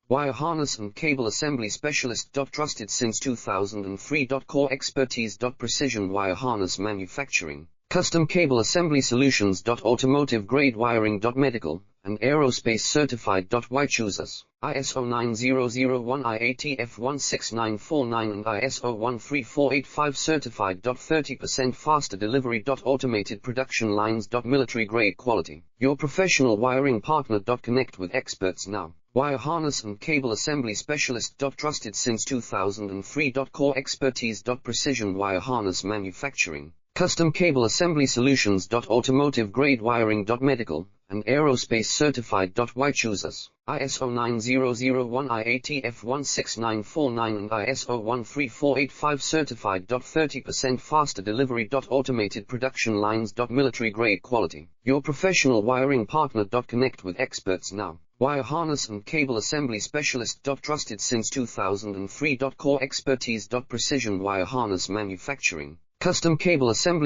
Wire harness and cable assembly specialist. Trusted since 2003. Core expertise. Precision wire harness manufacturing, custom cable assembly solutions. Automotive grade wiring. Medical and aerospace certified. Why choose us? ISO 9001 IATF 16949 and ISO 13485 certified. 30% faster delivery. Automated production lines. Military grade quality. Your professional wiring partner. Connect with experts now. Wire harness and cable assembly specialist. Trusted since 2003. Core expertise. Precision wire harness manufacturing, custom cable assembly solutions. Automotive grade wiring. Medical and aerospace certified. Why choose us? ISO 9001 IATF 16949 and ISO 13485 certified. 30% faster delivery. Automated production lines. Military grade quality. Your professional wiring partner. Connect with experts now. Wire harness and cable assembly specialist. Trusted since 2003. Core expertise. Precision wire harness manufacturing, custom cable assembly